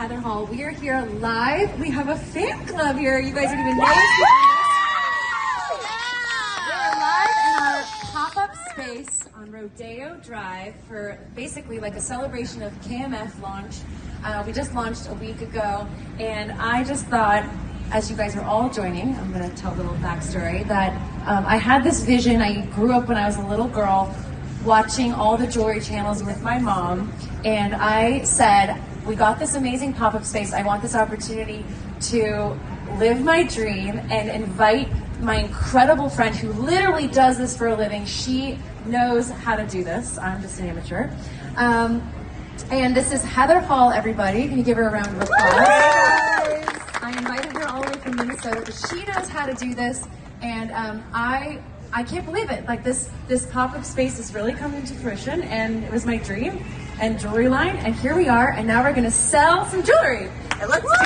Heather Hall. We are here live. We have a fan club here. You guys don't even know. We're live in our pop-up space on Rodeo Drive for basically like a celebration of KMF launch. We just launched a week ago, and I just thought, as you guys are all joining, I'm going to tell a little backstory, that I had this vision. I grew up when I was a little girl watching all the jewelry channels with my mom, and I said, we got this amazing pop-up space. I want this opportunity to live my dream and invite my incredible friend who literally does this for a living. She knows how to do this. I'm just an amateur. And this is Heather Hall, everybody. Can you give her a round of applause? I invited her all the way from Minnesota because she knows how to do this, and I can't believe it. Like this pop-up space is really coming to fruition, and it was my dream and jewelry line, and here we are, and now we're gonna sell some jewelry. And let's do it!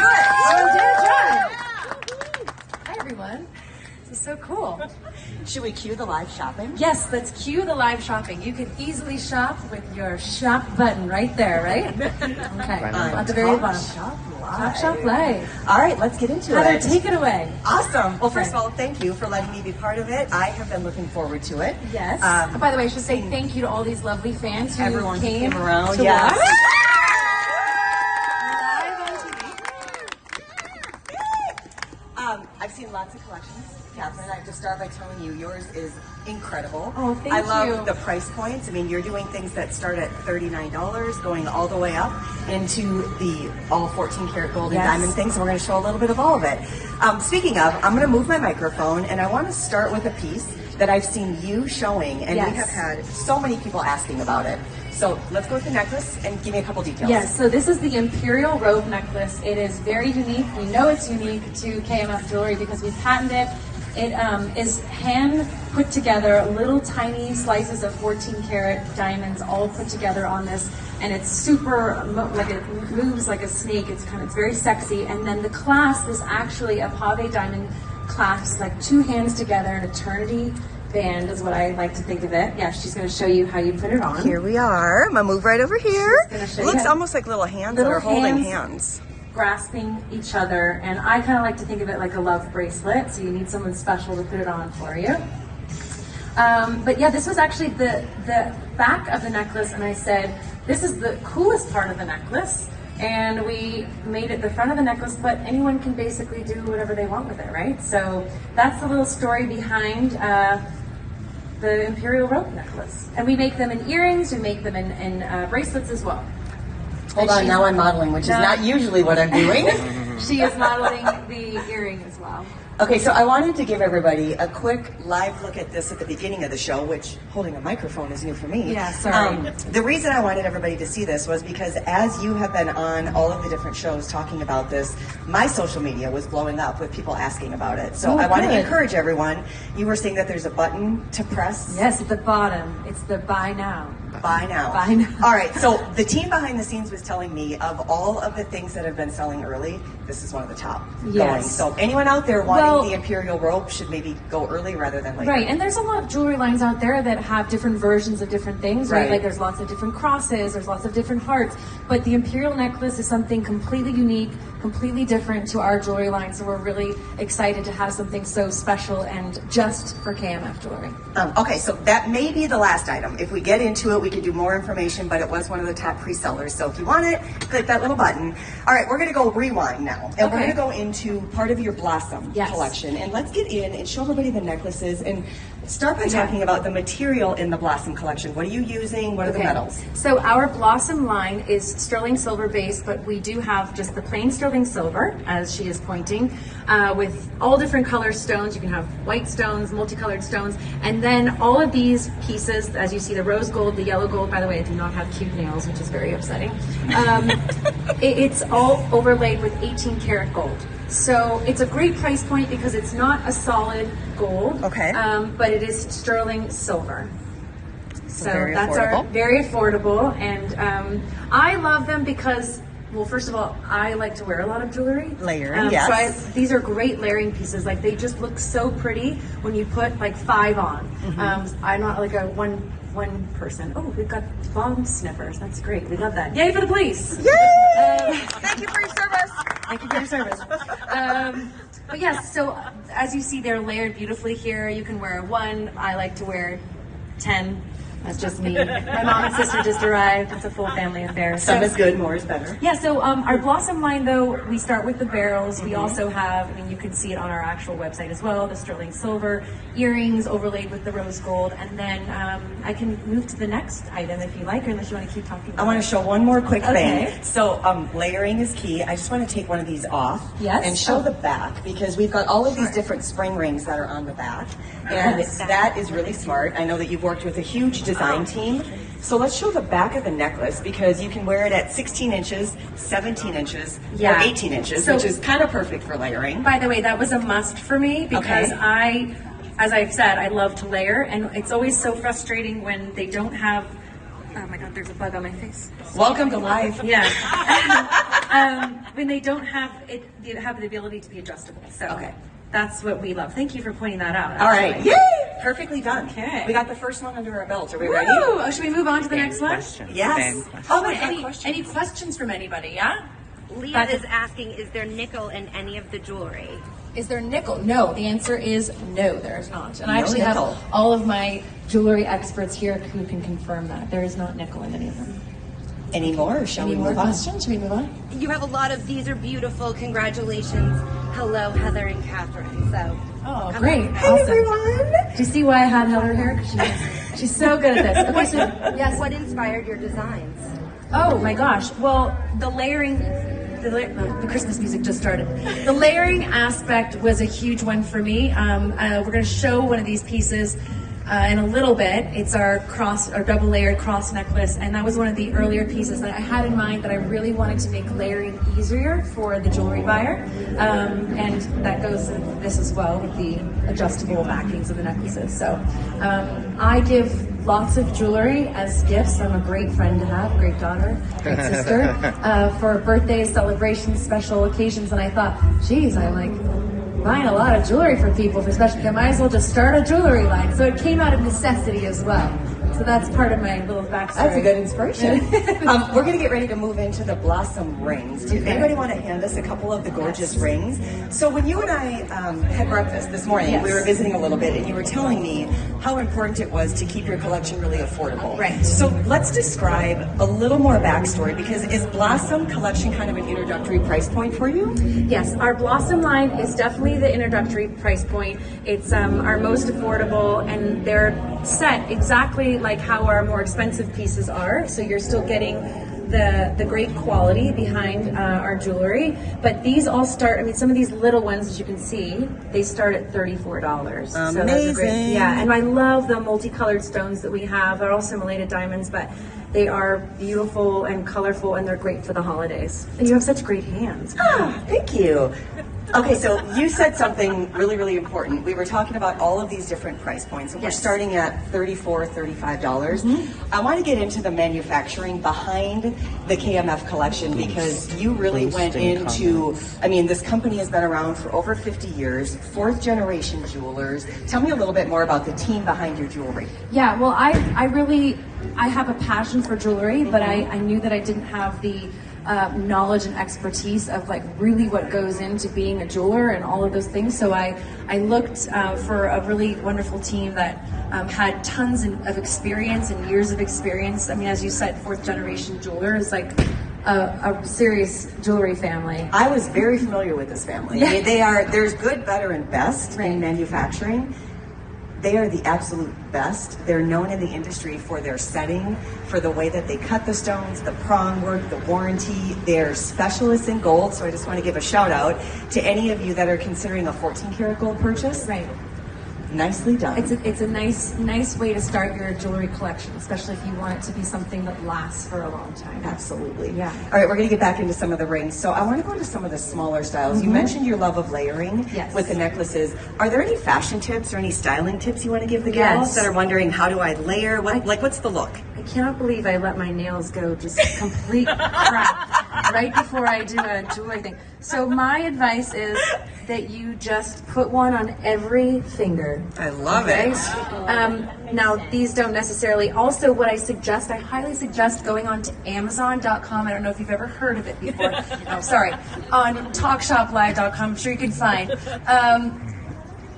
Hi everyone. This is so cool. Should we cue the live shopping? Yes, let's cue the live shopping. You can easily shop with your shop button right there, right? Okay, at the very bottom. Top Shop Live. All right, let's get into Heather, it. take it away. Awesome. Well, first of all, thank you for letting me be part of it. I have been looking forward to it. Yes. By the way, I should say thank you to all these lovely fans who everyone came around. To yes. watch. Live on TV. I've seen lots of collections. Katharine, I have to start by telling you, yours is incredible. Oh, thank you. I love the price points. I mean, you're doing things that start at $39, going all the way up into the all 14 karat gold and diamond things. So we're going to show a little bit of all of it. Speaking of, I'm going to move my microphone, and I want to start with a piece that I've seen you showing, and we have had so many people asking about it. So let's go with the necklace and give me a couple details. Yes, so this is the Imperial Robe necklace. It is very unique. We know it's unique to KMF Jewelry because we patented it. It is hand put together, little tiny slices of 14 karat diamonds all put together on this, and it's super, like it moves like a snake. It's very sexy. And then the clasp is actually a pave diamond clasp, like two hands together, an eternity band is what I like to think of it. Yeah, she's going to show you how you put it on. Here we are. I'm going to move right over here. It looks almost like little hands that are holding hands. Grasping each other, and I kind of like to think of it like a love bracelet, so you need someone special to put it on for you. But yeah, this was actually the back of the necklace, and I said, this is the coolest part of the necklace, and we made it the front of the necklace, but anyone can basically do whatever they want with it, right? So that's the little story behind the Imperial Rope necklace. And we make them in earrings, we make them in bracelets as well. Hold on, now I'm modeling, which is not usually what I'm doing. She is modeling the earring as well. Okay, so I wanted to give everybody a quick live look at this at the beginning of the show, which holding a microphone is new for me. Yeah, sorry. The reason I wanted everybody to see this was because as you have been on all of the different shows talking about this, my social media was blowing up with people asking about it. So I want to encourage everyone. You were saying that there's a button to press? Yes, at the bottom. It's the buy now. Buy now. Buy now. All right, so the team behind the scenes was telling me of all of the things that have been selling early, this is one of the top going. So anyone out there wanting the Imperial Rope should maybe go early rather than later. Right, and there's a lot of jewelry lines out there that have different versions of different things, right? Like there's lots of different crosses, there's lots of different hearts, but the Imperial necklace is something completely unique, completely different to our jewelry line, so we're really excited to have something so special and just for KMF Jewelry. Okay, so that may be the last item. If we get into it, we can do more information, but it was one of the top pre-sellers, so if you want it, click that little button. All right, we're going to go rewind now, and we're going to go into part of your Blossom collection, and let's get in and show everybody the necklaces, and start by talking about the material in the Blossom collection. What are you using? What are the metals? So our Blossom line is sterling silver based, but we do have just the plain sterling silver, as she is pointing, with all different color stones. You can have white stones, multicolored stones, and then all of these pieces, as you see, the rose gold, the yellow gold. By the way, I do not have cute nails, which is very upsetting. It's all overlaid with 18 karat gold. So it's a great price point because it's not a solid gold, but it is sterling silver. So that's very affordable, and I love them because, well, first of all, I like to wear a lot of jewelry. Layering, So these are great layering pieces. Like they just look so pretty when you put like 5 on. I'm not like a one person. Oh, we've got bomb sniffers. That's great. We love that. Yay for the police! Yay! Thank you for your service. Thank you for your service. But yes, so as you see, they're layered beautifully here. You can wear one. I like to wear 10. That's just me. My mom and sister just arrived. It's a full family affair. Some is good, more is better. Yeah, so our Blossom line, though, we start with the barrels. We also have, I mean, you can see it on our actual website as well, the sterling silver earrings overlaid with the rose gold. And then I can move to the next item if you like, or unless you want to keep talking about I want to show one more quick Okay. thing. So layering is key. I just want to take one of these off Yes. and show the back, because we've got all of these different spring rings that are on the back. And that is really smart. I know that you've worked with a huge design team. So let's show the back of the necklace, because you can wear it at 16 inches, 17 inches, or 18 inches, So- which is kind of perfect for layering. By the way, that was a must for me because Okay. as I've said, I love to layer, and it's always so frustrating when they don't have. Oh my God, there's a bug on my face. Welcome to life. Yeah. When they don't have it, they have the ability to be adjustable. So Okay. that's what we love. Thank you for pointing that out. All right. actually. Yay! Perfectly done. Okay. We got the first one under our belt. Are we Woo! ready? Oh, should we move on to the next one? Yes. Oh, my wait, God, any questions from anybody? Yeah. Leah is asking, is there nickel in any of the jewelry? Is there nickel? No. The answer is no, there is not. And I No actually nickel. have all of my jewelry experts here who can confirm that. There is not nickel in any of them. Any more, or shall Any we more move on? questions? Should we move on? You have a lot of these are beautiful. Congratulations. Hello, Heather and Katharine. So, Oh, great. Hey, Awesome. everyone. Do you see why I had Heather here? She's so good at this. Okay, so yes. what inspired your designs? Oh my gosh. Well, the layering, the Christmas music just started. The layering aspect was a huge one for me. We're going to show one of these pieces in a little bit. It's our double layered cross necklace, and that was one of the earlier pieces that I had in mind that I really wanted to make layering easier for the jewelry buyer. And that goes with this as well, with the adjustable backings of the necklaces. So I give lots of jewelry as gifts. I'm a great friend to have, great daughter, great sister, for birthdays, celebrations, special occasions. And I thought, geez, I'm like buying a lot of jewelry for people for special. I might as well just start a jewelry line. So it came out of necessity as well. So that's part of my little backstory. That's a good inspiration. We're going to get ready to move into the blossom rings. Does anybody want to hand us a couple of the gorgeous rings? So when you and I had breakfast this morning, we were visiting a little bit, and you were telling me how important it was to keep your collection really affordable. Right. So let's describe a little more backstory, because is Blossom collection kind of an introductory price point for you? Yes, our Blossom line is definitely the introductory price point. It's our most affordable, and they're set exactly like how our more expensive pieces are. So you're still getting the great quality behind our jewelry. But these all start, I mean, some of these little ones, as you can see, they start at $34. So those are great. Yeah, and I love the multicolored stones that we have. They're all simulated diamonds, but they are beautiful and colorful, and they're great for the holidays. And you have such great hands. Ah, thank you. Okay, so you said something really, really important. We were talking about all of these different price points, and we're starting at $34, $35. I want to get into the manufacturing behind the KMF collection, because you really went into, I mean, this company has been around for over 50 years, fourth generation jewelers. Tell me a little bit more about the team behind your jewelry. Yeah, well, I have a passion for jewelry, but I knew that I didn't have the knowledge and expertise of like really what goes into being a jeweler and all of those things. So I looked for a really wonderful team that had tons of experience and years of experience. I mean, as you said, fourth generation jeweler is like a serious jewelry family. I was very familiar with this family. I mean, there's good, better, and best in manufacturing. They are the absolute best. They're known in the industry for their setting, for the way that they cut the stones, the prong work, the warranty. They're specialists in gold, so I just want to give a shout out to any of you that are considering a 14 karat gold purchase. Right. Nicely done. It's a nice way to start your jewelry collection, especially if you want it to be something that lasts for a long time. Absolutely. Yeah. All right, we're going to get back into some of the rings. So I want to go into some of the smaller styles. You mentioned your love of layering with the necklaces. Are there any fashion tips or any styling tips you want to give the gals that are wondering, how do I layer? What's the look? I cannot believe I let my nails go just complete crap. right before I do a jewelry thing. So my advice is that you just put one on every finger. I love it. Now, these don't necessarily. Also, what I highly suggest going on to Amazon.com. I don't know if you've ever heard of it before. No, sorry. On TalkShopLive.com, I'm sure you can find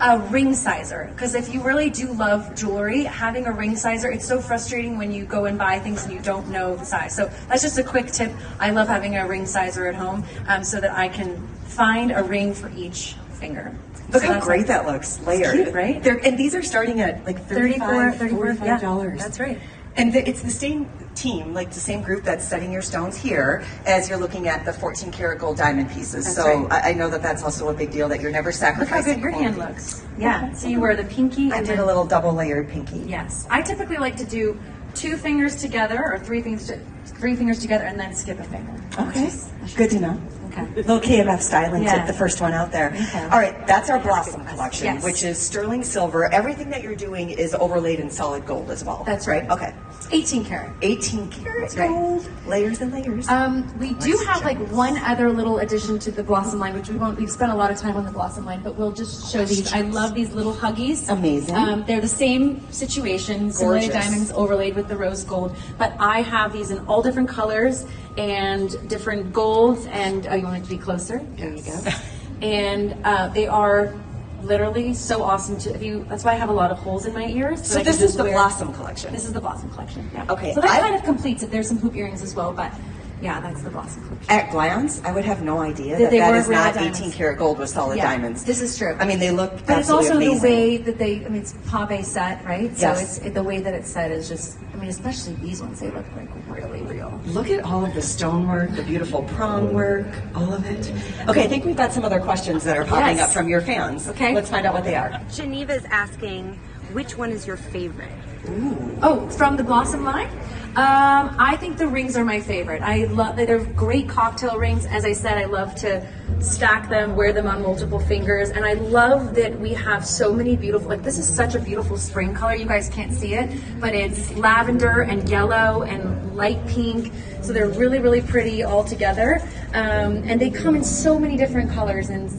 a ring sizer. Because if you really do love jewelry, having a ring sizer, it's so frustrating when you go and buy things and you don't know the size. So that's just a quick tip. I love having a ring sizer at home so that I can find a ring for each finger. Look how great that looks, layered. It's cute, right? And these are starting at like $35, $45. Yeah, that's right. And it's the same team, like the same group that's setting your stones here as you're looking at the 14 karat gold diamond pieces. That's so right. I know that that's also a big deal, that you're never Look how sacrificing good your hand quality. looks. Yeah, so you wear the pinky. I and did then- a little double layered pinky. Yes, I typically like to do 2 fingers together or 3 fingers together and then skip a finger. Okay, good to know. Okay. Little KMF styling Yeah. tip, the first one out there. Okay. All right, that's our Blossom collection, Yes. which is sterling silver. Everything that you're doing is overlaid in solid gold as well. That's right. Okay. 18 karat. 18 karat That's right. gold, layers and layers. We do have like one other little addition to the Blossom line, which we've spent a lot of time on the Blossom line, but we'll just show these. I love these little huggies. Amazing. They're the same situation, simulated Gorgeous. diamonds overlaid with the rose gold, but I have these in all different colors and different golds, and you want it to be closer? There you go. And they are literally so awesome that's why I have a lot of holes in my ears. So I can this just is the wear- Blossom collection. This is the Blossom collection, yeah. Okay, So that I- kind of completes it. There's some hoop earrings as well, but yeah, that's the Blossom collection. At glance, I would have no idea That that they that weren't is real not diamonds. 18 karat gold with solid Yeah, diamonds. this is true. I mean, they look But it's absolutely also amazing. the way that it's pave set, right? So Yes. the way that it's set is just, I mean, especially these ones, they look like really real. Look at all of the stonework, the beautiful prong work, all of it. Okay, I think we've got some other questions that are popping Yes. up from your fans. Okay. Let's find out what they are. Geneva's asking, which one is your favorite? Oh, from the Blossom line? I think the rings are my favorite. I love that they're great cocktail rings. As I said, I love to stack them, wear them on multiple fingers, and I love that we have so many beautiful, like this is such a beautiful spring color. You guys can't see it, but it's lavender and yellow and light pink. So they're really pretty all together. And they come in so many different colors and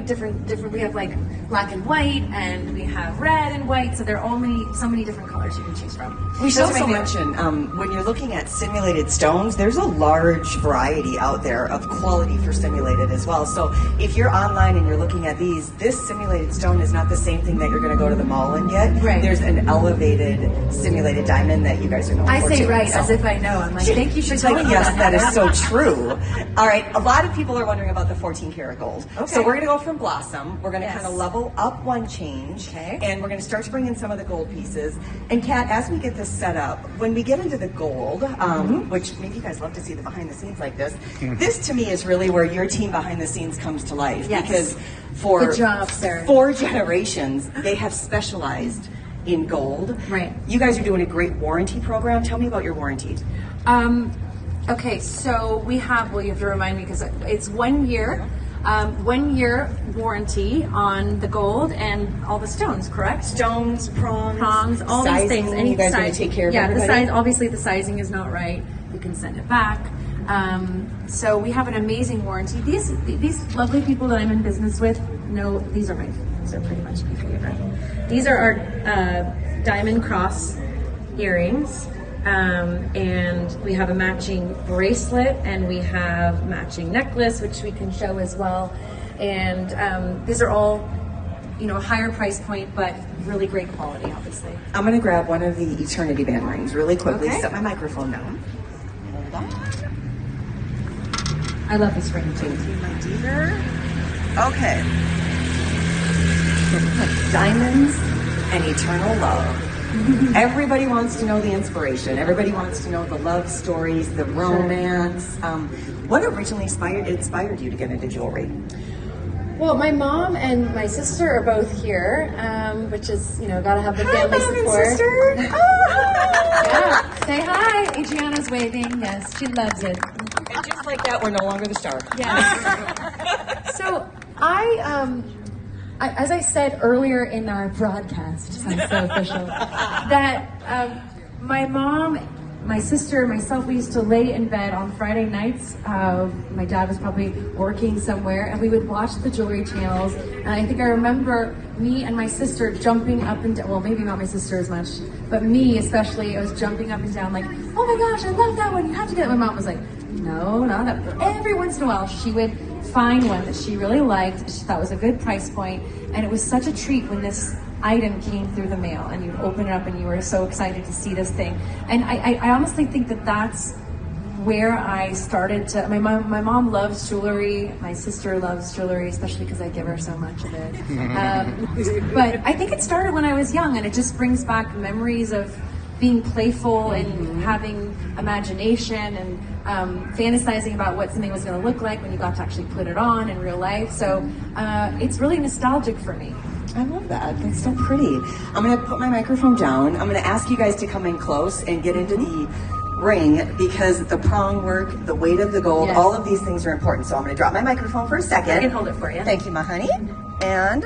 different we have like black and white and we have red and white, so there are so many different colors you can choose from. We should Those are also my favorite. mention, when you're looking at simulated stones, there's a large variety out there of quality for simulated as well. So if you're online and you're looking at these, this simulated stone is not the same thing that you're going to go to the mall and get. Right. There's an elevated simulated diamond that you guys are known I for say too. right So- as if I know. I'm like, thank you for She's like, telling me yes, that is so Heather." true. All right, a lot of people are wondering about the 14 karat gold. Okay. So we're going to go from Blossom. We're going to Yes. kind of level up one change. Okay. And we're going to start to bring in some of the gold pieces. And Kat, as we get this set up, when we get into the gold, which maybe you guys love to see the behind the scenes like this, this to me is really where your team behind the scenes comes to life. Yes. Because for Good job, Sarah. 4 generations, they have specialized in gold. Right. You guys are doing a great warranty program. Tell me about your warranty. Okay, so we have, well, you have to remind me because it's 1 year. 1 year warranty on the gold and all the stones, correct? Stones, prongs, All these things. Any you guys are going size. to take care of yeah, everybody? the size. Obviously, the sizing is not right. You can send it back. So we have an amazing warranty. These lovely people that I'm in business with know these are pretty much my favorite. These are our diamond cross earrings. And we have a matching bracelet and we have matching necklace, which we can show as well. And these are all, higher price point, but really great quality, obviously. I'm going to grab one of the Eternity Band rings really quickly. Okay. Set my microphone down. Hold on. I love this ring too. My dear. Okay. Diamonds and eternal love. Everybody wants to know the inspiration. Everybody wants to know the love stories, the romance. What originally inspired you to get into jewelry? Well, my mom and my sister are both here, which is, gotta have the family Mom and support. sister. Yeah, say hi. Adriana's waving. Yes, she loves it. And just like that, we're no longer the star. Yeah. So as I said earlier in our broadcast, sounds so official, that my mom my sister and myself, we used to lay in bed on Friday nights. My dad was probably working somewhere, and we would watch the jewelry channels. And I think I remember me and my sister jumping up and down. Well, maybe not my sister as much, but me especially. I was jumping up and down like, oh my gosh, I love that one. You have to get it. My mom was like, no, not that. Every once in a while, she would find one that she really liked. She thought was a good price point, and it was such a treat when this item came through the mail and you open it up and you were so excited to see this thing. And I honestly think that that's where I started to. My mom loves jewelry. My sister loves jewelry, especially because I give her so much of it. But I think it started when I was young, and it just brings back memories of being playful and having imagination and fantasizing about what something was going to look like when you got to actually put it on in real life. So it's really nostalgic for me. I love that. That's so pretty. I'm going to put my microphone down. I'm going to ask you guys to come in close and get into the ring, because the prong work, the weight of the gold, all of these things are important. So I'm going to drop my microphone for a second. I can hold it for you. Thank you, my honey. And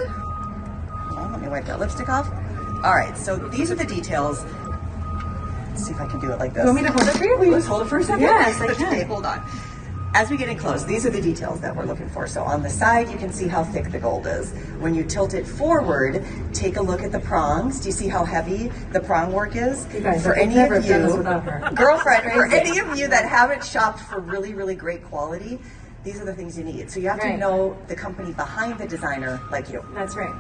let me wipe that lipstick off. All right, so these are the details. Let's see if I can do it like this. You want me to hold it for you? Will you just hold it for a second? Yes, I can. Okay, hold on. As we get in close, these are the details that we're looking for. So on the side, you can see how thick the gold is. When you tilt it forward, take a look at the prongs. Do you see how heavy the prong work is? You guys, for any never of done this you, without her. girlfriend, for any of you that haven't shopped for really, really great quality, these are the things you need. So you have to know the company behind the designer like you. That's right.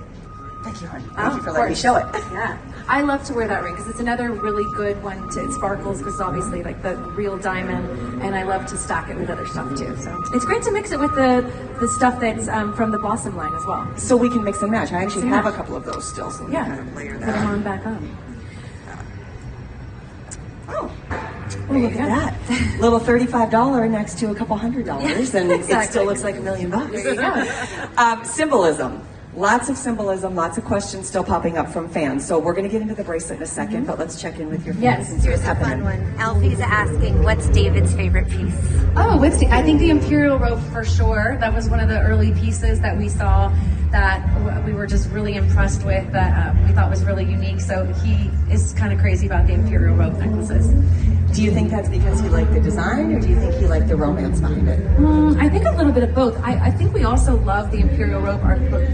Thank you, honey. Thank you for letting me show it. Yeah, I love to wear that ring because it's another really good one. It sparkles because obviously like the real diamond, and I love to stack it with other stuff too. So it's great to mix it with the stuff that's from the Blossom line as well. So we can mix and match. I actually have a couple of those still, so we Yeah, can kind of layer put that them on. on back on. Oh, look at that. Little $35 next to a couple $100, and it still looks like $1 million. There you go. Symbolism. Lots of symbolism, lots of questions still popping up from fans. So we're going to get into the bracelet in a second, but let's check in with your fans and see what's Here's a happening. fun one. Alfie's asking, what's David's favorite piece? Oh, I think the imperial rope for sure. That was one of the early pieces that we saw that we were just really impressed with, that we thought was really unique. So he is kind of crazy about the imperial rope necklaces. Do you think that's because he liked the design, or do you think he liked the romance behind it? I think a little bit of both. I think we also love the imperial rope,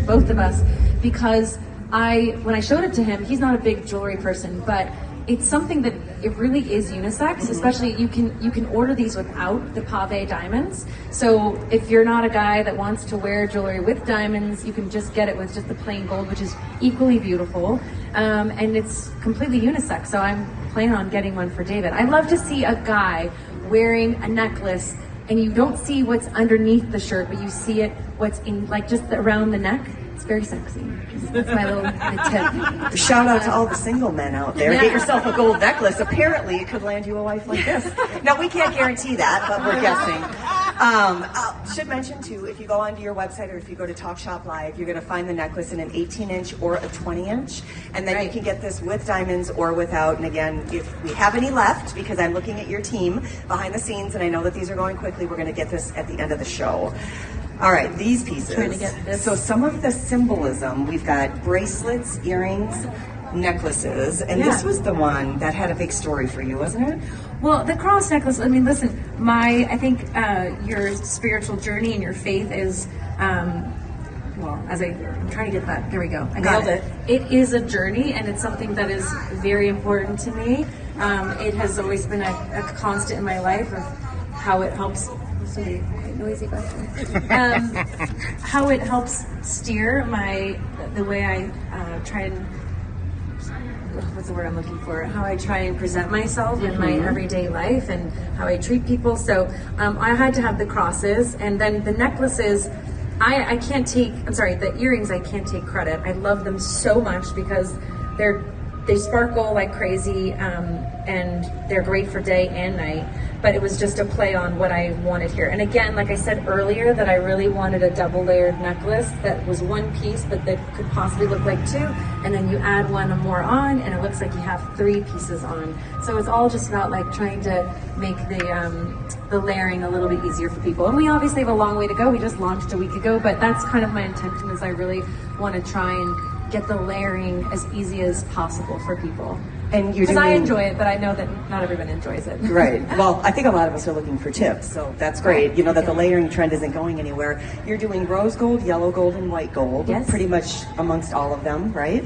both of us, because when I showed it to him, he's not a big jewelry person, but it's something that it really is unisex. Especially you can order these without the pave diamonds. So if you're not a guy that wants to wear jewelry with diamonds, you can just get it with just the plain gold, which is equally beautiful, and it's completely unisex. So I'm planning on getting one for David. I love to see a guy wearing a necklace and you don't see what's underneath the shirt, but you see what's in, like, just around the neck. It's very sexy. That's my little tip. Shout out to all the single men out there. Yeah. Get yourself a gold necklace. Apparently, it could land you a wife like this. Now, we can't guarantee that, but we're guessing. Should mention, too, if you go onto your website or if you go to Talk Shop Live, you're going to find the necklace in an 18-inch or a 20-inch. And then you can get this with diamonds or without. And again, if we have any left, because I'm looking at your team behind the scenes, and I know that these are going quickly, we're going to get this at the end of the show. All right, these pieces. Trying to get this. So some of the symbolism, we've got bracelets, earrings, necklaces, and this was the one that had a big story for you, wasn't it? Well, the cross necklace, I mean, listen, I think your spiritual journey and your faith is, I'm trying to get that, there we go. I got it. It is a journey, and it's something that is very important to me. It has always been a constant in my life of how it helps, somebody quite noisy back there, how it helps steer the way I try and, what's the word I'm looking for? How I try and present myself in my everyday life and how I treat people. So I had to have the crosses, and then the necklaces. I can't take. I'm sorry. The earrings, I can't take credit. I love them so much because they sparkle like crazy, and they're great for day and night. But it was just a play on what I wanted here. And again, like I said earlier, that I really wanted a double layered necklace that was one piece, but that could possibly look like two. And then you add one more on, and it looks like you have three pieces on. So it's all just about like trying to make the layering a little bit easier for people. And we obviously have a long way to go. We just launched a week ago, but that's kind of my intention, is I really want to try and get the layering as easy as possible for people. And you're Because doing... I enjoy it, but I know that not everyone enjoys it. Right. Well, I think a lot of us are looking for tips, so that's great. You know that the layering trend isn't going anywhere. You're doing rose gold, yellow gold, and white gold, pretty much amongst all of them, right?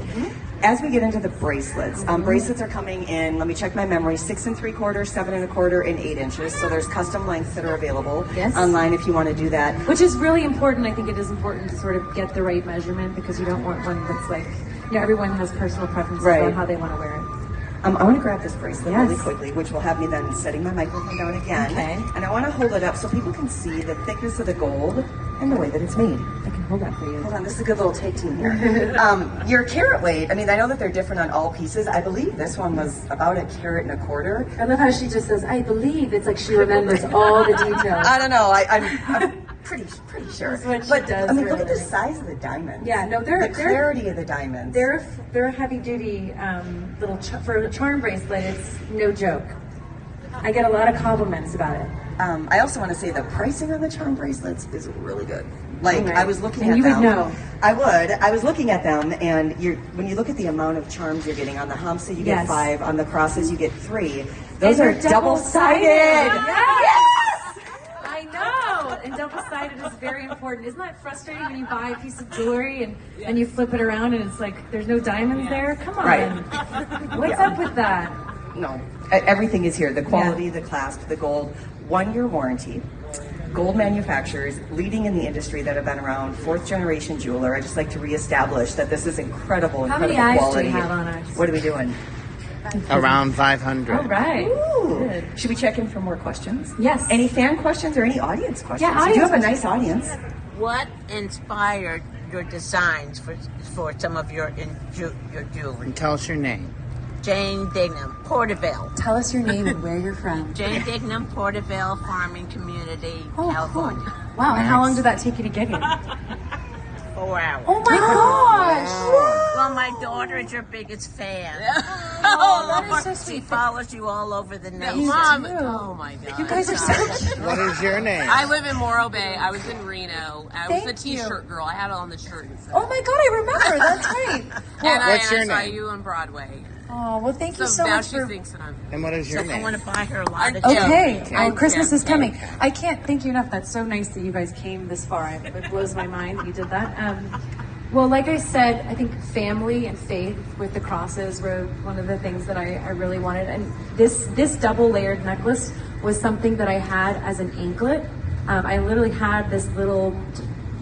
As we get into the bracelets, bracelets are coming in, let me check my memory, 6 3/4, 7 1/4, and 8 inches. So there's custom lengths that are available online if you want to do that. Which is really important. I think it is important to sort of get the right measurement because you don't want one that's like, everyone has personal preferences on how they want to wear it. I want to grab this bracelet really quickly, which will have me then setting my microphone down again. Okay. And I want to hold it up so people can see the thickness of the gold and the way that it's made. I can hold that for you. Hold on, this is a good little take team here. Your carat weight, I mean, I know that they're different on all pieces. I believe this one was about 1 1/4 carats. I love how she just says, I believe. It's like she remembers all the details. I don't know, I'm pretty sure. That's what she but does, I mean, really. look at the size of the diamonds. Yeah, no, the clarity of the diamonds. They're a heavy duty little for a charm bracelet. It's no joke. I get a lot of compliments about it. I also want to say the pricing on the charm bracelets is really good. Like I was looking at you them. would know. I would. I was looking at them, and when you look at the amount of charms you're getting on the hamsa, you get 5. On the crosses, you get 3. Those are double-sided. Yes! I know. And double-sided is very important. Isn't that frustrating when you buy a piece of jewelry and you flip it around and it's like there's no diamonds there? Come on. Right. What's up with that? No, everything is here. The quality, the clasp, the gold, 1-year warranty. Gold manufacturers leading in the industry that have been around, 4th generation jeweler. I just like to reestablish that this is incredible How many quality. eyes do you have on us? What are we doing? Around 500. All right. Ooh. Should we check in for more questions? Yes. Any fan questions or any audience questions? Yeah, You do have a audience nice audience. What inspired your designs for some of your jewelry? And tell us your name. Jane Dignam, Porterville. Tell us your name and where you're from. Jane Dignam, Porterville Farming Community, California. Cool. Wow, and how long did that take you to get here? 4 hours. Oh my gosh! Well, my daughter is your biggest fan. Oh, that is so She sweet. follows you all over the nation. Mom, oh my God. You guys are so cute. What is your name? I live in Morro Bay. I was in Reno. I was Thank a t-shirt girl. I had it on the shirt. Oh my God, I remember. That's right. And What's your I saw name? you on Broadway. Oh, well, thank you So so now much she for... thinks that I'm... And what is your I name? want to buy her a lot of Okay, jewelry. Christmas is coming. I can't thank you enough. That's so nice that you guys came this far. It blows my mind you did that. Well, like I said, I think family and faith with the crosses were one of the things that I really wanted. And this double layered necklace was something that I had as an anklet. I literally had this little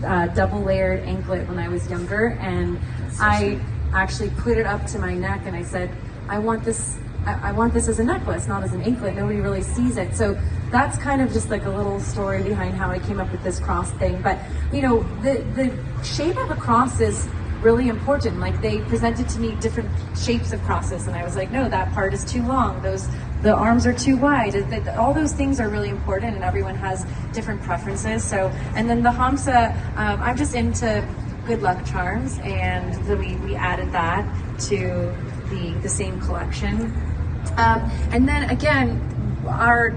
double layered anklet when I was younger, and I actually put it up to my neck and I said, I want this as a necklace, not as an anklet. Nobody really sees it. So that's kind of just like a little story behind how I came up with this cross thing. But you know, the shape of a cross is really important. Like they presented to me different shapes of crosses and I was like, no, that part is too long. The arms are too wide. All those things are really important and everyone has different preferences. So, and then the hamsa, I'm just into good luck charms, and we added that to the same collection. And then again, our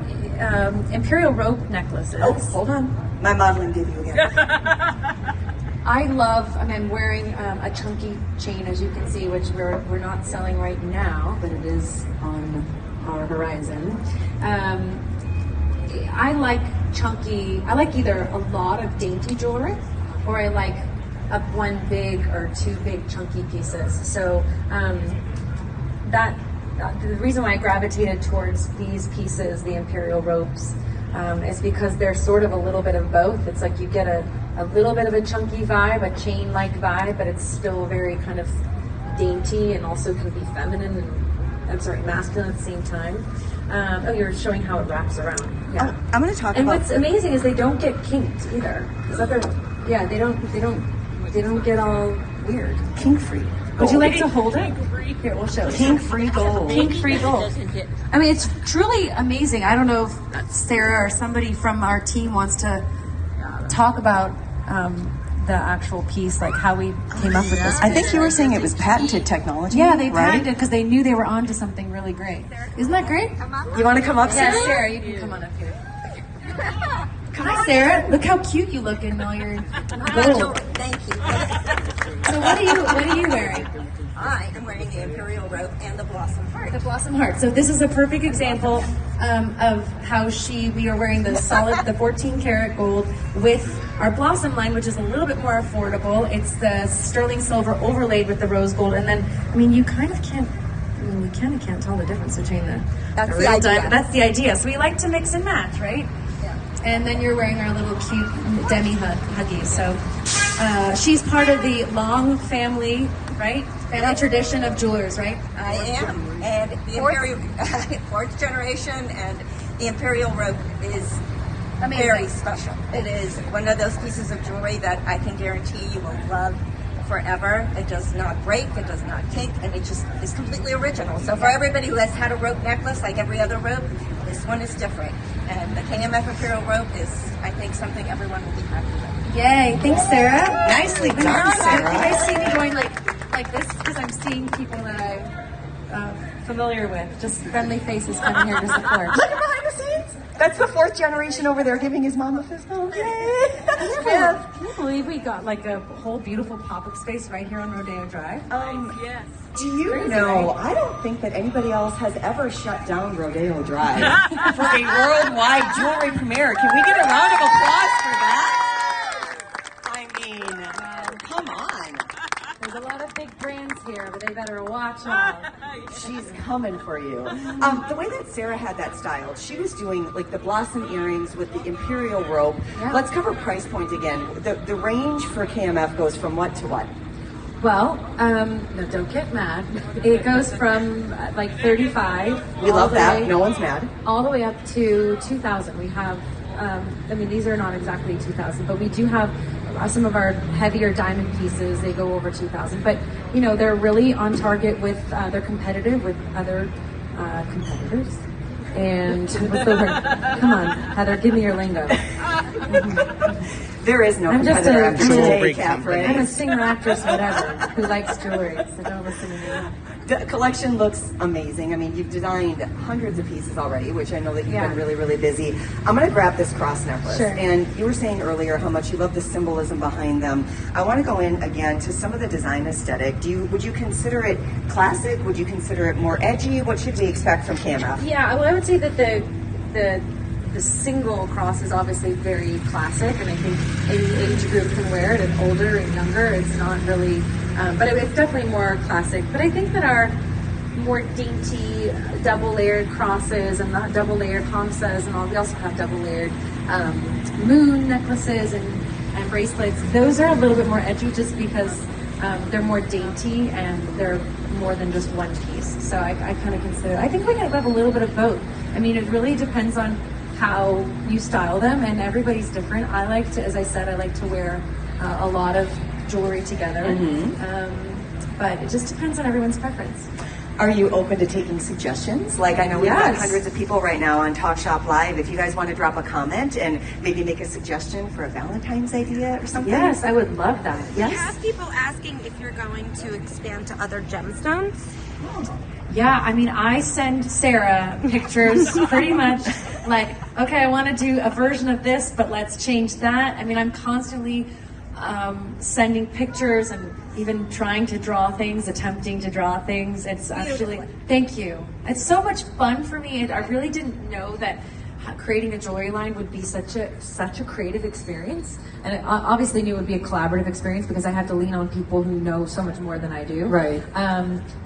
imperial rope necklaces. Oh, hold on. My modeling debut again. I'm wearing a chunky chain, as you can see, which we're not selling right now, but it is on our horizon. I like chunky. I like either a lot of dainty jewelry, or I like one big or two big chunky pieces. So the reason why I gravitated towards these pieces, the imperial ropes, is because they're sort of a little bit of both. It's like you get a little bit of a chunky vibe, a chain-like vibe, but it's still very kind of dainty and also can be feminine and masculine at the same time. You're showing how it wraps around. Yeah. Oh, I'm going to talk and about. what's amazing is they don't get kinked either. They don't get all weird. Kink-free. Would you like to hold it? Here, we'll show you. Kink-free gold. Kink-free gold. I mean, it's truly amazing. I don't know if Sarah or somebody from our team wants to talk about the actual piece, like how we came up with this. I think you were saying it was patented technology. Yeah, they right? patented because they knew they were onto something really great. Isn't that great? You want to come up, Sarah? Yeah, Sarah, you can come on up here. Hi, Sarah. Look how cute you look in all your gold. Thank you. So what are you wearing? I am wearing the imperial rope and the blossom heart. The blossom heart. So this is a perfect example of how we are wearing the 14 karat gold with our blossom line, which is a little bit more affordable. It's the sterling silver overlaid with the rose gold, and then you kind of can't tell the difference between the real idea. diamond. That's the idea. So we like to mix and match, right? Yeah. And then you're wearing our little cute demi huggies. So she's part of the long family, right? Family tradition of jewelers, right? I am, and the imperial fourth generation, and the imperial rope is Amazing. Very special. It is one of those pieces of jewelry that I can guarantee you will love forever. It does not break, it does not kink, and it just is completely original. So for everybody who has had a rope necklace like every other rope, this one is different. And the KMF Imperial rope is, I think, something everyone will be happy with. Yay! Thanks, Sarah. Nicely done, Sarah. You guys see me going like this because I'm seeing people that I'm familiar with. Just friendly faces coming here to support. Look at behind the scenes. That's the fourth generation over there giving his mom a fist bump. Yay! Can you believe we got like a whole beautiful pop-up space right here on Rodeo Drive? Yes. Do you know, I don't think that anybody else has ever shut down Rodeo Drive for a worldwide jewelry premiere. Can we get a round of applause for that? I mean, come on. There's a lot of big brands here, but they better watch out. She's coming for you. The way that Sarah had that styled, she was doing like the blossom earrings with the imperial rope. Yeah. Let's cover price point again. The range for KMF goes from what to what? Well, no, don't get mad. It goes from like 35. We love that. No one's mad. All the way up to 2,000. We have, these are not exactly 2,000, but we do have some of our heavier diamond pieces. They go over 2,000, but they're really on target with. They're competitive with other competitors. And what's the word? Come on, Heather, give me your lingo. There is no I'm just competitor a after today, Katharine. I'm a singer, actress, whatever, who likes jewelry, so don't listen to me. The collection looks amazing. I mean, you've designed hundreds of pieces already, which I know that you've been really, really busy. I'm going to grab this cross necklace. Sure. And you were saying earlier how much you love the symbolism behind them. I want to go in again to some of the design aesthetic. Would you consider it classic? Would you consider it more edgy? What should we expect from KMF? Yeah, well, I would say that the single cross is obviously very classic, and I think any age group can wear it, and older and younger. It's not really, but it's definitely more classic. But I think that our more dainty double-layered crosses and the double-layered hamsas and all, we also have double-layered moon necklaces and bracelets. Those are a little bit more edgy just because they're more dainty and they're more than just one piece. So I kind of consider, I think we have a little bit of both. I mean, it really depends on how you style them, and everybody's different. I like to, as I said, I like to wear a lot of jewelry together. But it just depends on everyone's preference. Are you open to taking suggestions? Like, I know we've got hundreds of people right now on Talk Shop Live. If you guys want to drop a comment and maybe make a suggestion for a Valentine's idea or something. Yes, I would love that. Yes. You have people asking if you're going to expand to other gemstones. Yeah, I mean, I send Sarah pictures pretty much like, okay, I want to do a version of this, but let's change that. I mean, I'm constantly sending pictures and even trying to draw things, attempting to draw things. It's actually, thank you. It's so much fun for me. I really didn't know that creating a jewelry line would be such a creative experience, and I obviously knew it would be a collaborative experience because I have to lean on people who know so much more than I do. Right.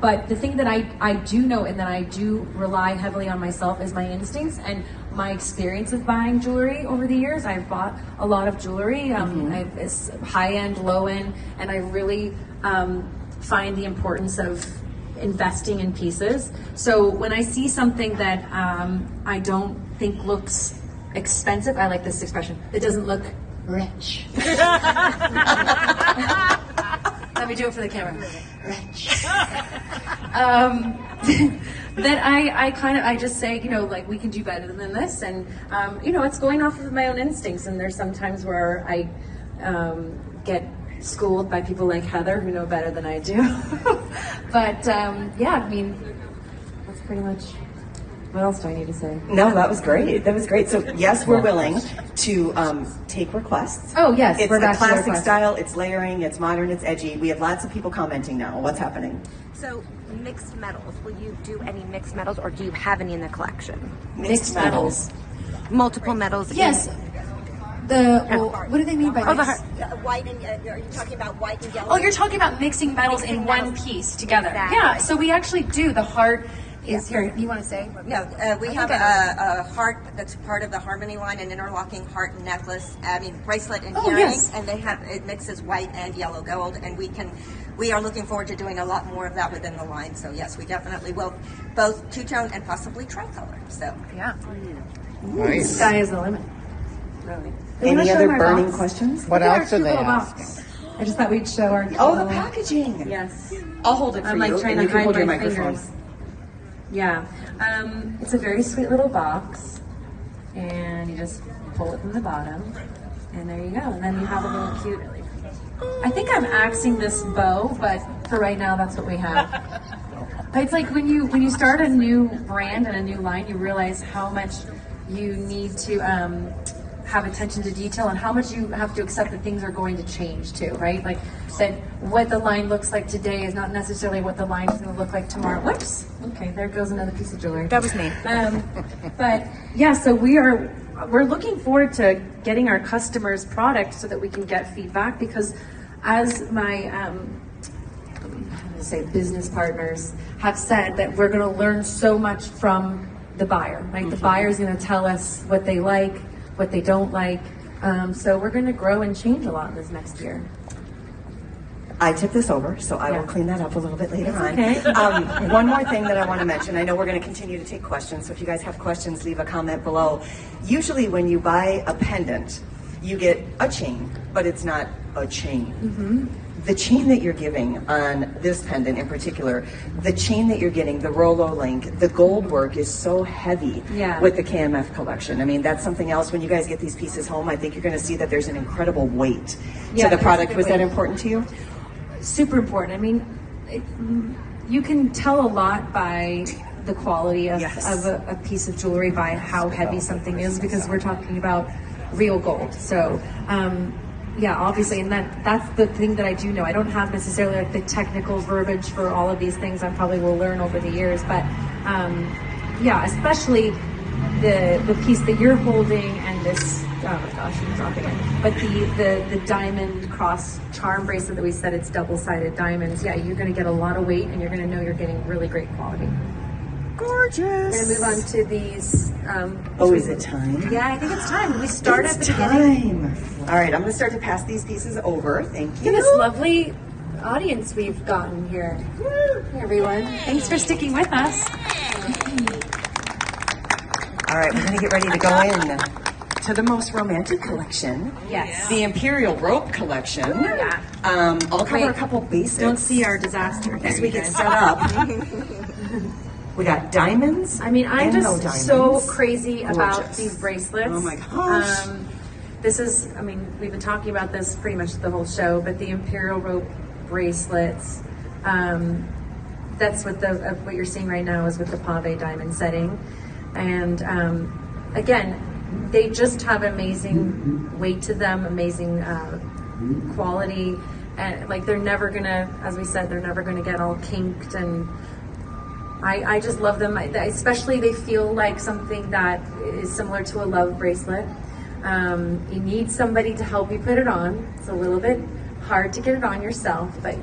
But the thing that I do know and that I do rely heavily on myself is my instincts and my experience of buying jewelry over the years. I've bought a lot of jewelry, it's high end, low end, and I really find the importance of investing in pieces. So when I see something that I don't think looks expensive, I like this expression, it doesn't look rich. Let me do it for the camera. Rich. Then I just say, like, we can do better than this, and it's going off of my own instincts, and there's sometimes where I get schooled by people like Heather who know better than I do. But yeah, I mean, that's pretty much What else do I need to say? No, that was great. That was great. So yes, we're willing to take requests. Oh yes, It's we're a back to the classic request. style. It's layering. It's modern. It's edgy. We have lots of people commenting now. What's happening? So mixed metals. Will you do any mixed metals, or do you have any in the collection? Mixed metals. Multiple metals. Yes. What do they mean by mixed? White and are you talking about white and yellow? Oh, you're talking about mixing metals in one piece together. Exactly. Yeah, so we actually do. The heart is here. You want to say? No, we have a heart that's part of the Harmony line, an interlocking heart necklace, bracelet and earring, yes. and it mixes white and yellow gold, and we are looking forward to doing a lot more of that within the line. So yes, we definitely will, both two-tone and possibly tricolor. So Yeah. Nice. Sky is the limit. Really. Any other burning questions? What Look at else our are cute they little asking? box. I just thought we'd show our. Oh, the packaging. Yes. I'll hold it for I'm you, like trying and you to can hide hold your my microphone. fingers. Yeah. It's a very sweet little box, and you just pull it from the bottom, and there you go. And then you have a little cute. I think I'm axing this bow, but for right now, that's what we have. But it's like when you start a new brand and a new line, you realize how much you need to have attention to detail and how much you have to accept that things are going to change too, right? Like that what the line looks like today is not necessarily what the line is going to look like tomorrow. Whoops. Okay, there goes another piece of jewelry. That was me. But yeah, so we're looking forward to getting our customers product so that we can get feedback, because as my business partners have said, that we're going to learn so much from the buyer. Like the buyer's going to tell us what they like, what they don't like. So we're going to grow and change a lot this next year. I tipped this over, so I will Yeah. clean that up a little bit later on. okay. One more thing that I want to mention. I know we're going to continue to take questions, so if you guys have questions, leave a comment below. Usually when you buy a pendant, you get a chain, but it's not a chain. The chain that you're giving on this pendant in particular, the chain that you're getting, the Rolo link, the gold work is so heavy Yeah. with the KMF collection. I mean, that's something else. When you guys get these pieces home, I think you're going to see that there's an incredible weight Yeah, to the there's product. a Was that weight. important to you? Super important. I mean, you can tell a lot by the quality of, Yes. of a piece of jewelry by how heavy something is, because we're talking about real gold. So, yeah, obviously, and that's the thing that I do know. I don't have necessarily like the technical verbiage for all of these things. I probably will learn over the years, but yeah, especially the piece that you're holding and this. Oh my gosh, I'm dropping it. But the diamond cross charm bracelet that we said, it's double-sided diamonds. Yeah, you're going to get a lot of weight, and you're going to know you're getting really great quality. Gorgeous. We're going to move on to these. Oh, is it time? Yeah, I think it's time. We start at It's the beginning. time. All right, I'm going to start to pass these pieces over. Thank Look you. at this lovely audience we've gotten here. Hey, everyone. Thanks for sticking with us. All right, we're going to get ready to go in to the most romantic collection. Yes. The Imperial Rope collection. Yeah. I'll cover Wait, a couple basics. Don't see our disaster as here, we you get guys. set up. We got diamonds. I mean, I'm and no just diamonds. so crazy about Gorgeous. these bracelets. Oh my gosh. This is, I mean, we've been talking about this pretty much the whole show, but the Imperial Rope bracelets, that's what what you're seeing right now is with the pave diamond setting. And again, they just have amazing weight to them, amazing quality. And like, they're never gonna, as we said, they're never gonna get all kinked, and I just love them. Especially they feel like something that is similar to a love bracelet. You need somebody to help you put it on. It's a little bit hard to get it on yourself, but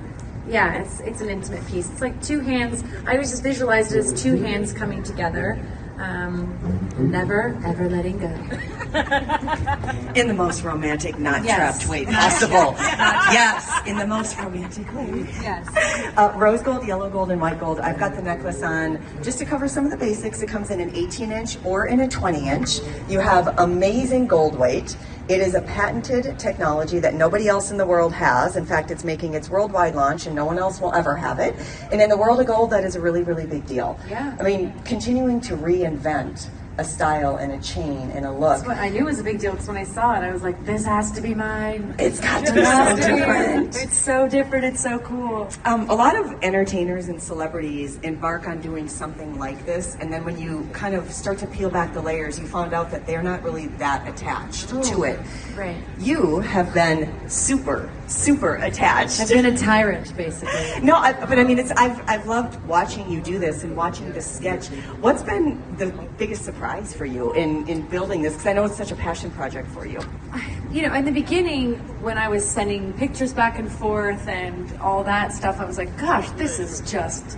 yeah, it's an intimate piece. It's like two hands. I always just visualized it as two hands coming together. Never ever letting go. In the most romantic, not Yes. trapped way possible. Yes, in the most romantic way. Yes. Rose gold, yellow gold, and white gold. I've got the necklace on just to cover some of the basics. It comes in an 18-inch or in a 20-inch. You have amazing gold weight. It is a patented technology that nobody else in the world has. In fact, it's making its worldwide launch, and no one else will ever have it. And in the world of gold, that is a really, really big deal. Yeah. I mean, continuing to reinvent a style and a chain and a look. That's what I knew was a big deal because when I saw it, I was like, "This has to be mine." It's got to be so different. It's so different. It's so cool. A lot of entertainers and celebrities embark on doing something like this, and then when you kind of start to peel back the layers, you find out that they're not really that attached to it. Right. You have been super attached. I've been a tyrant, basically. No, but I mean, I've loved watching you do this and watching this sketch. What's been the biggest surprise for you in building this? Because I know it's such a passion project for you. You know, in the beginning, when I was sending pictures back and forth and all that stuff, I was like, gosh, this is just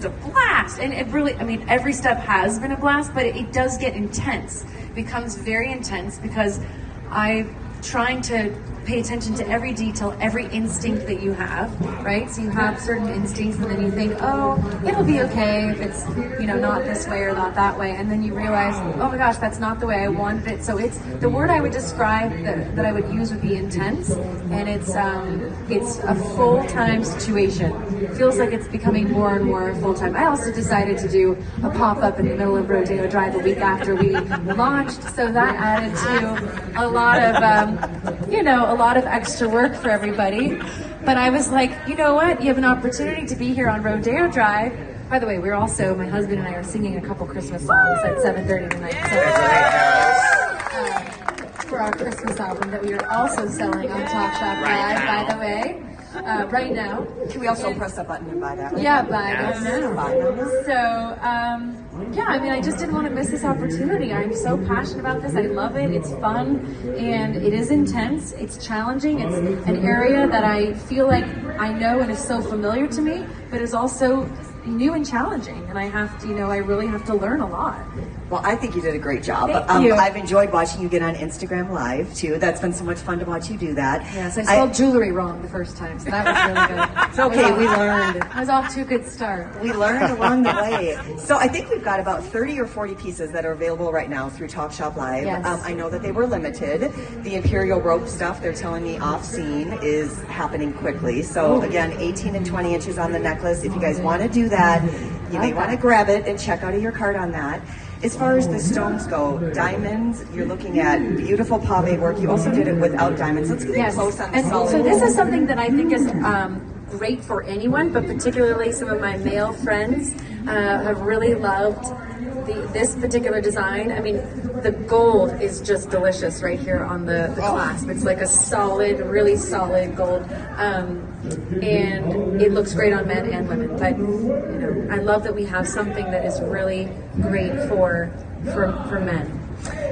a blast. And it really, I mean, every step has been a blast, but it does get intense. It becomes very intense because I'm trying to pay attention to every detail, every instinct that you have, right? So you have certain instincts and then you think, oh, it'll be okay if it's, you know, not this way or not that way. And then you realize, oh my gosh, that's not the way I wanted it. So it's, the word I would describe that I would use would be intense. And it's a full-time situation. It feels like it's becoming more and more full-time. I also decided to do a pop-up in the middle of Rodeo Drive a week after we launched. So that added to a lot of, you know, a lot of extra work for everybody. But I was like, you know what? You have an opportunity to be here on Rodeo Drive. By the way, we're also, my husband and I are singing a couple Christmas songs at 7:30 tonight. For our Christmas album that we are also selling on Top Shop Live, by the way. Right now. Can we also press that button and buy that? Yeah, buy them now. So, yeah, I mean, I just didn't want to miss this opportunity. I'm so passionate about this. I love it. It's fun, and it is intense. It's challenging. It's an area that I feel like I know and is so familiar to me, but is also new and challenging. And I have to, you know, I really have to learn a lot. Well, I think you did a great job. Thank you. I've enjoyed watching you get on Instagram Live, too. That's been so much fun to watch you do that. Yes, I spelled jewelry wrong the first time, so that was really good. It's okay, we learned. I was off to a good start. We learned along the way. So I think we've got about 30 or 40 pieces that are available right now through Top Shop Live. Yes. I know that they were limited. The imperial rope stuff, they're telling me off scene, is happening quickly. So again, 18 and 20 inches on the necklace. If you guys want to do that, you may want to grab it and check out of your card on that. As far as the stones go, diamonds, you're looking at beautiful pave work. You also did it without diamonds. Let's get close on the and solid. so this is something that I think is great for anyone, but particularly some of my male friends have really loved this particular design. I mean, the gold is just delicious right here on the clasp. It's like a solid, really solid gold. And it looks great on men and women, but you know, I love that we have something that is really great for men.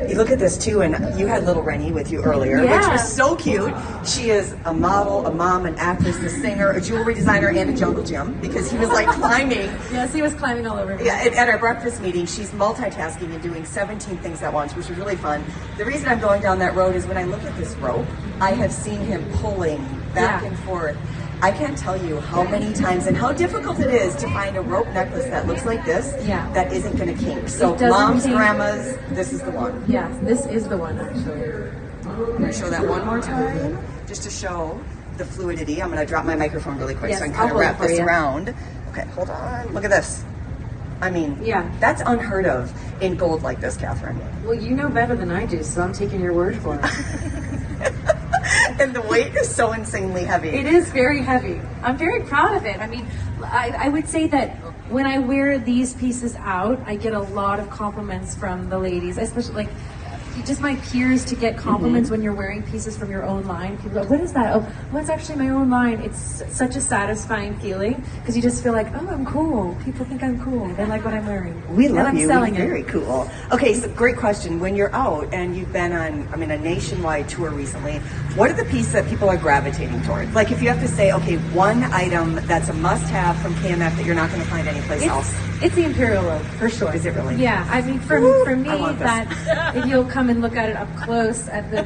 You look at this too, and you had little Rennie with you earlier, which was so cute. She is a model, a mom, an actress, a singer, a jewelry designer, and a jungle gym, because he was like climbing. Yes, he was climbing all over me. Yeah, at our breakfast meeting, she's multitasking and doing 17 things at once, which was really fun. The reason I'm going down that road is when I look at this rope, I have seen him pulling back and forth. I can't tell you how many times and how difficult it is to find a rope necklace that looks like this that isn't going to kink. So moms, grandmas, this is the one. Yes, this is the one actually. I'm going to show that one more time just to show the fluidity. I'm going to drop my microphone really quick so I can kind of wrap this around. Okay, hold on. Look at this. I mean, that's unheard of in gold like this, Katharine. Well, you know better than I do, so I'm taking your word for it. And the weight is so insanely heavy. It is very heavy. I'm very proud of it. I mean, I would say that when I wear these pieces out, I get a lot of compliments from the ladies, especially like just my peers, to get compliments when you're wearing pieces from your own line. People go, what is that? Oh, well, it's actually my own line. It's such a satisfying feeling because you just feel like, oh, I'm cool. People think I'm cool. They like what I'm wearing. We love and I'm you. selling We're very cool. Okay, so great question. When you're out and you've been on, I mean, a nationwide tour recently, what are the pieces that people are gravitating towards? Like if you have to say, okay, one item that's a must-have from KMF that you're not going to find anyplace else. It's the imperial rope, for sure. Is it really? Yeah, I mean, for me, that if you'll come and look at it up close, at the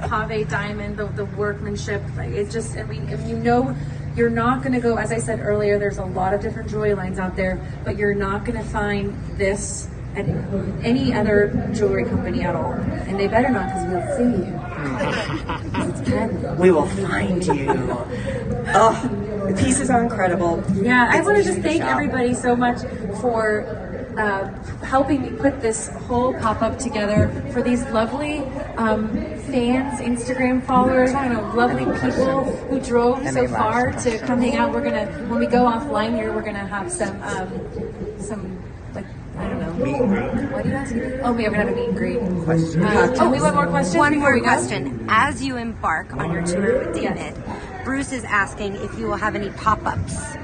pave diamond, the workmanship, like it just, I mean, if you know, you're not going to go, as I said earlier, there's a lot of different jewelry lines out there, but you're not going to find this at any other jewelry company at all. And they better not, because we'll see you. It's Ken. We will find you. Oh, the pieces are incredible. Yeah, I want to just thank everybody so much for helping me put this whole pop-up together for these lovely fans, Instagram followers, I don't know, lovely people who drove so far to come hang out. We're gonna, when we go offline here, we're gonna have some like, I don't know. Meet and greet. What do you ask me? Oh, we are gonna have a meet and greet. Question. Oh, we want more questions? One before more we go? question. As you embark on your tour with David, Bruce is asking if you will have any pop-ups.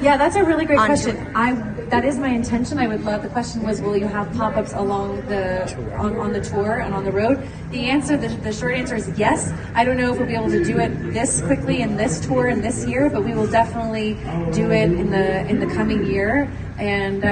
Yeah, that's a really great On question. tour. That is my intention. I would love. The question was, will you have pop-ups along the on the tour and on the road? The answer, the short answer is yes. I don't know if we'll be able to do it this quickly in this tour and this year, but we will definitely do it in the coming year. And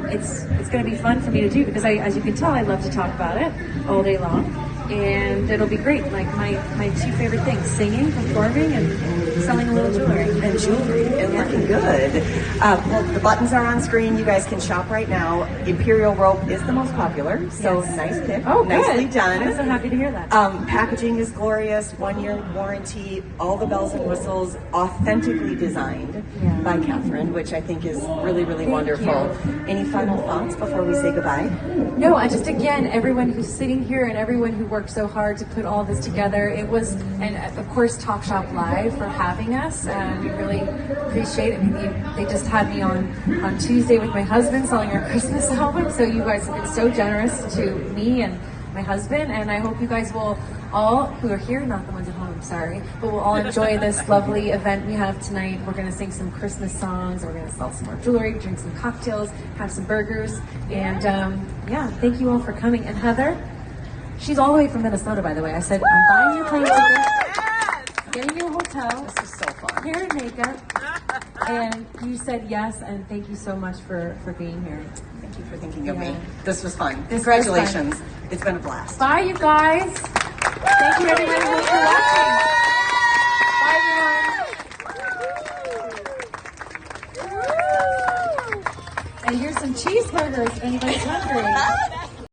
it's going to be fun for me to do because as you can tell, I love to talk about it all day long. And it'll be great. Like my two favorite things: singing, performing, and selling a little jewelry. And jewelry, and looking good. Well, the buttons are on screen. You guys can shop right now. Imperial rope is the most popular, so nice pick. Oh, nicely good. done. I'm so happy to hear that. Packaging is glorious. 1-year warranty. All the bells and whistles, authentically designed by Katharine, which I think is really, really wonderful. Any final thoughts before we say goodbye? No, I just, again, everyone who's sitting here and everyone who worked so hard to put all this together. It was, and of course, Talk Shop Live for having us. We really appreciate it. I mean, they just had me on Tuesday with my husband selling our Christmas album. So you guys have been so generous to me and my husband. And I hope you guys will all, who are here, not the ones at home, sorry, but we'll all enjoy this lovely event we have tonight. We're going to sing some Christmas songs. We're going to sell some more jewelry, drink some cocktails, have some burgers. And yeah, thank you all for coming. And Heather, she's all the way from Minnesota, by the way. I said, I'm buying you a plane ticket, getting you a hotel. This is so fun. Hair and makeup. And you said yes, and thank you so much for being here. Thank you for thinking of me. This was fun. This was Congratulations. It's been a blast. Bye, you guys. Thank you, everybody, for watching. Bye, everyone. And here's some cheeseburgers if anybody's hungry.